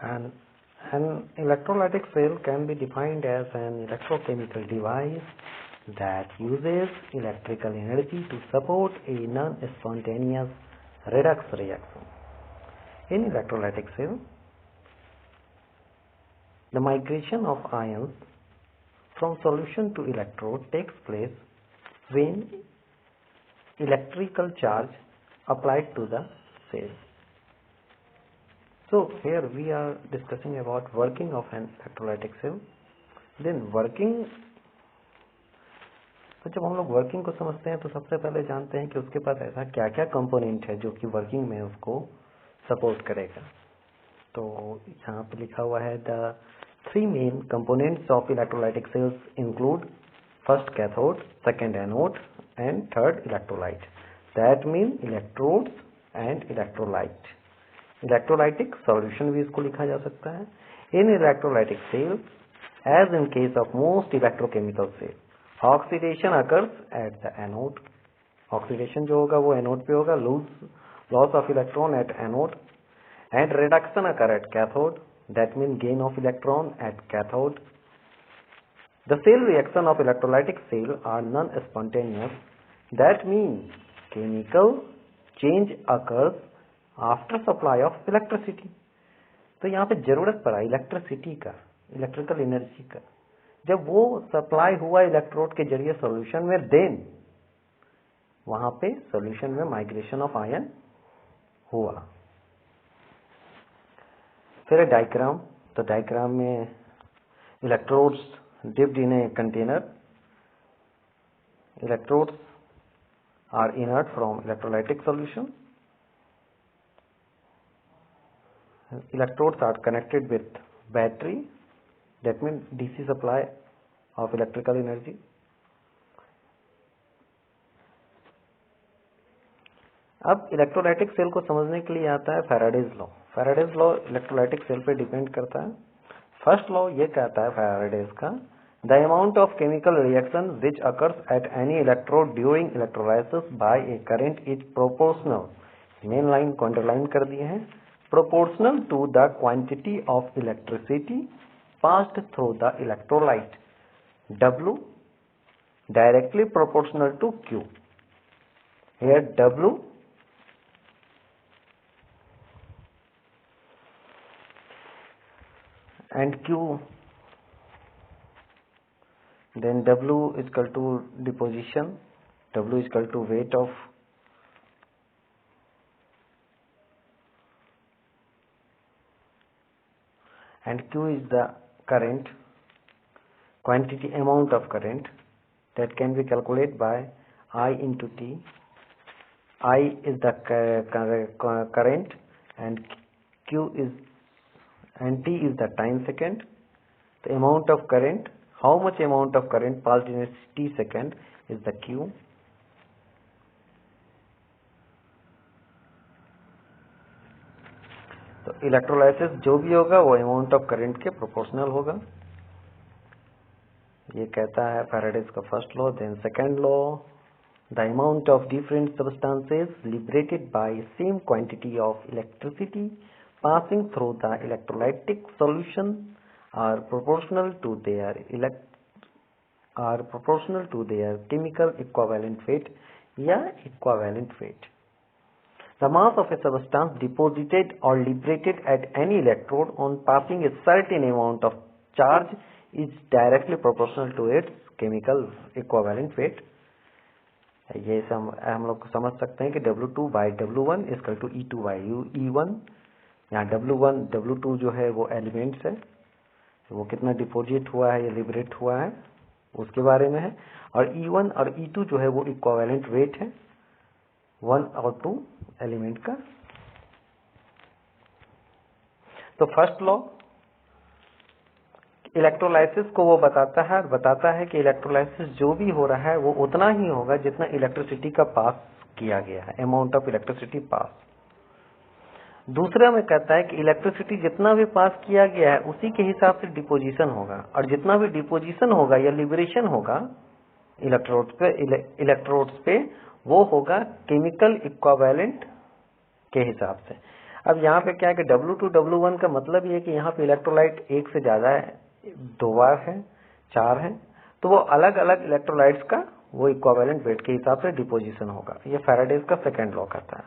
An electrolytic cell can be defined as an electrochemical device that uses electrical energy to support a non-spontaneous redox reaction. In electrolytic cell, the migration of ions from solution to electrode takes place when electrical charge applied to the cell. So here we are discussing about working of an electrolytic cell. Then working, तो जब हम लोग working को समझते हैं तो सबसे पहले जानते हैं कि उसके पास ऐसा क्या क्या कंपोनेंट है जो कि वर्किंग में उसको सपोर्ट करेगा. तो यहाँ पे लिखा हुआ है the three main components of electrolytic cells include first cathode, second anode and third electrolyte. That mean electrodes and electrolyte. Electrolytic solution भी इसको लिखा जा सकता है. In electrolytic cell as in case of most electrochemical cell, oxidation occurs at the anode. Oxidation जो होगा वो anode पे होगा. Loss of electron at anode and reduction occur at cathode. That mean gain of electron at cathode. The cell reaction of electrolytic cell are non spontaneous. That mean chemical change occurs after supply of electricity. तो यहाँ पे जरूरत पड़ा electricity का, electrical energy का. जब वो supply हुआ इलेक्ट्रोड के जरिए सॉल्यूशन में, देन वहां पे सॉल्यूशन में माइग्रेशन ऑफ आयन हुआ. फिर डायग्राम. तो डायग्राम में electrodes dipped in a container. Electrodes are inert from electrolytic solution. Electrodes are connected with battery, that means DC supply of electrical energy. अब electrolytic cell को समझने के लिए आता है Faraday's law. Faraday's law electrolytic cell पे depend करता है. फर्स्ट लॉ ये कहता है फैराडेज का, the amount of chemical reaction which occurs at any electrode during electrolysis by a current is proportional. Main line को अंडरलाइन कर दिए हैं. Proportional to the quantity of electricity passed through the electrolyte. W directly proportional to Q. Here W and Q, then W is equal to deposition, W is equal to weight of and Q is the current, quantity, amount of current that can be calculated by I into T. I is the current and Q is and T is the time second. The amount of current, how much amount of current passed in a T second is the Q. तो electrolysis जो भी होगा वो amount of current के proportional होगा. ये कहता है फैराडेज का first law. Then second law, the amount of different substances liberated by same quantity of electricity passing through the electrolytic solution are proportional to their chemical equivalent weight या equivalent weight. The mass of a substance deposited or liberated at any electrode on passing a certain amount of charge is directly proportional to its chemical equivalent weight. ये हम लोग समझ सकते हैं कि W2 by W1 is equal to E2 by E1. यहाँ W1, W2 जो है वो एलिमेंट्स है, वो कितना डिपोजिट हुआ है या लिबरेट हुआ है उसके बारे में है. और E1 और E2 जो है वो इक्विवेलेंट वेट है 1 और 2 एलिमेंट का. तो फर्स्ट लॉ इलेक्ट्रोलाइसिस को वो बताता है कि इलेक्ट्रोलाइसिस जो भी हो रहा है वो उतना ही होगा जितना इलेक्ट्रिसिटी का पास किया गया है, अमाउंट ऑफ इलेक्ट्रिसिटी पास. दूसरा में कहता है कि इलेक्ट्रिसिटी जितना भी पास किया गया है उसी के हिसाब से डिपोजिशन होगा, और जितना भी डिपोजिशन होगा या लिबरेशन होगा इलेक्ट्रोड्स पे वो होगा केमिकल इक्विवेलेंट के हिसाब से. अब यहाँ पे क्या है कि W2 W1 का मतलब ये है कि यहाँ पे इलेक्ट्रोलाइट एक से ज्यादा है, 2 बार है, 4 है, तो वो अलग अलग इलेक्ट्रोलाइट्स का वो इक्विवेलेंट वेट के हिसाब से डिपोजिशन होगा। ये फैराडेज का सेकेंड लॉ कहता है।